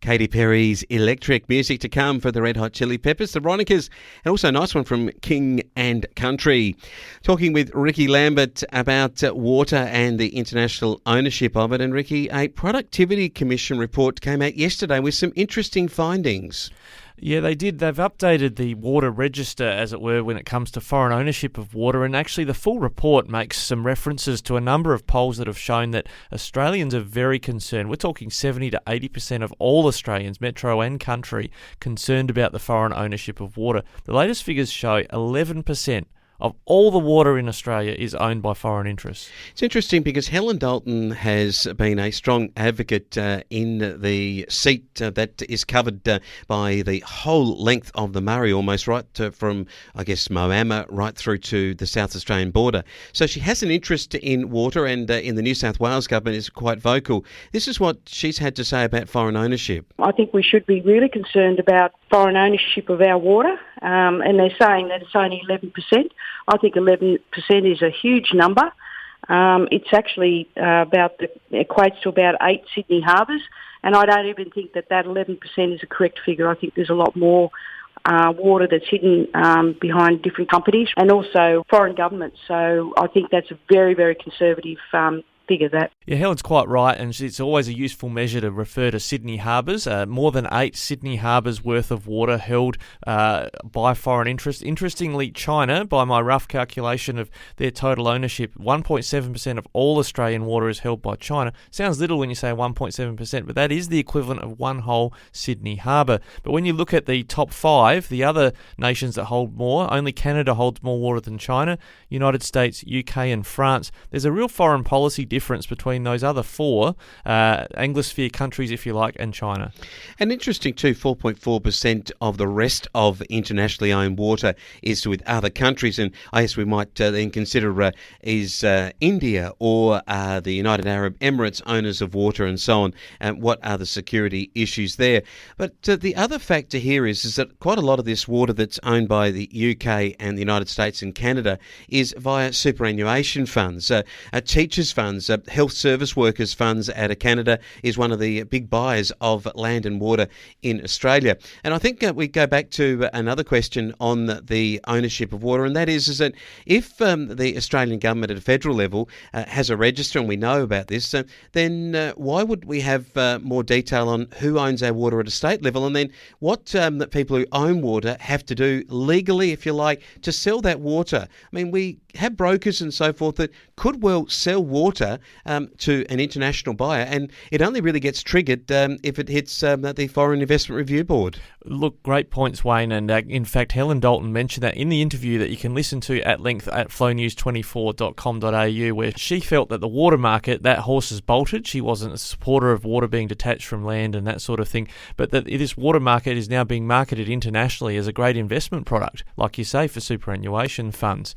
Katy Perry's Electric. Music to come for the Red Hot Chili Peppers, the Veronicas, and also a nice one from King and Country. Talking with Rikki Lambert about water and the international ownership of it. And Rikki, a Productivity Commission report came out yesterday with some interesting findings. Yeah, they did. They've updated the water register, as it were, when it comes to foreign ownership of water. And actually, the full report makes some references to a number of polls that have shown that Australians are very concerned. We're talking 70 to 80% of all Australians, metro and country, concerned about the foreign ownership of water. The latest figures show 11% of all the water in Australia is owned by foreign interests. It's interesting because Helen Dalton has been a strong advocate in the seat that is covered by the whole length of the Murray, almost right from, I guess, Moama right through to the South Australian border. So she has an interest in water, and in the New South Wales government is quite vocal. This is what she's had to say about foreign ownership. I think we should be really concerned about foreign ownership of our water, and they're saying that it's only 11%. I think 11% is a huge number. It's actually equates to about 8 Sydney harbours, and I don't even think that 11% is a correct figure. I think there's a lot more water that's hidden behind different companies and also foreign governments. So I think that's a very, very conservative figure. That. Yeah, Helen's quite right, and it's always a useful measure to refer to Sydney harbours. More than 8 Sydney harbours worth of water held by foreign interest. Interestingly, China, by my rough calculation of their total ownership, 1.7% of all Australian water is held by China. Sounds little when you say 1.7%, but that is the equivalent of one whole Sydney harbour. But when you look at the top 5, the other nations that hold more, only Canada holds more water than China, United States, UK and France. There's a real foreign policy difference between those other 4 Anglosphere countries, if you like, and China. And interesting too, 4.4% of the rest of internationally owned water is with other countries, and I guess we might then consider is India or the United Arab Emirates owners of water and so on, and what are the security issues there. But the other factor here is that quite a lot of this water that's owned by the UK and the United States and Canada is via superannuation funds, teachers' funds, health service workers' funds out of Canada is one of the big buyers of land and water in Australia. And I think we go back to another question on the ownership of water, and that is that if the Australian government at a federal level has a register, and we know about this, then why would we have more detail on who owns our water at a state level, and then what the people who own water have to do legally, if you like, to sell that water? I mean, we have brokers and so forth that could well sell water to an international buyer, and it only really gets triggered if it hits the Foreign Investment Review Board. Look, great points, Wayne, and in fact Helen Dalton mentioned that in the interview that you can listen to at length at flownews24.com.au, where she felt that the water market, that horse has bolted. She wasn't a supporter of water being detached from land and that sort of thing, but that this water market is now being marketed internationally as a great investment product, like you say, for superannuation funds.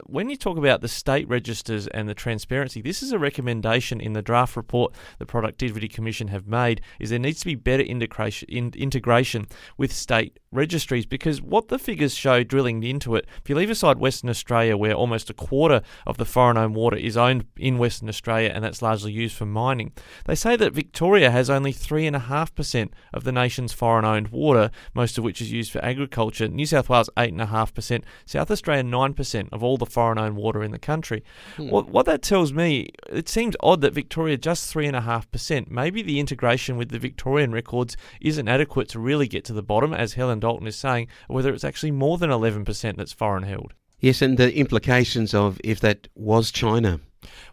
When you talk about the state registers and the transparency, this is a recommendation in the draft report the Productivity Commission have made, is there needs to be better integration with state registries, because what the figures show drilling into it, if you leave aside Western Australia, where almost a quarter of the foreign-owned water is owned in Western Australia and that's largely used for mining, they say that Victoria has only 3.5% of the nation's foreign-owned water, most of which is used for agriculture. New South Wales 8.5%, South Australia 9% of all the foreign-owned water in the country. What that tells me, it seems odd that Victoria just 3.5%. Maybe the integration with the Victorian records isn't adequate to really get to the bottom, as Helen Dalton is saying, or whether it's actually more than 11% that's foreign held. Yes, and the implications of if that was China.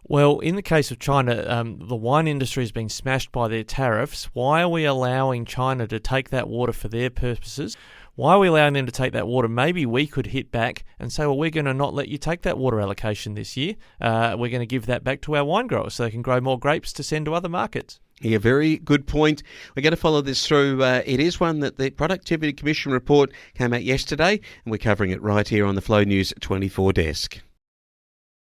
Well, in the case of China, the wine industry has been smashed by their tariffs. Why are we allowing China to take that water for their purposes? Why are we allowing them to take that water? Maybe we could hit back and say, well, we're going to not let you take that water allocation this year. We're going to give that back to our wine growers so they can grow more grapes to send to other markets. Yeah, very good point. We're going to follow this through. It is one that the Productivity Commission report came out yesterday, and we're covering it right here on the Flow News 24 desk.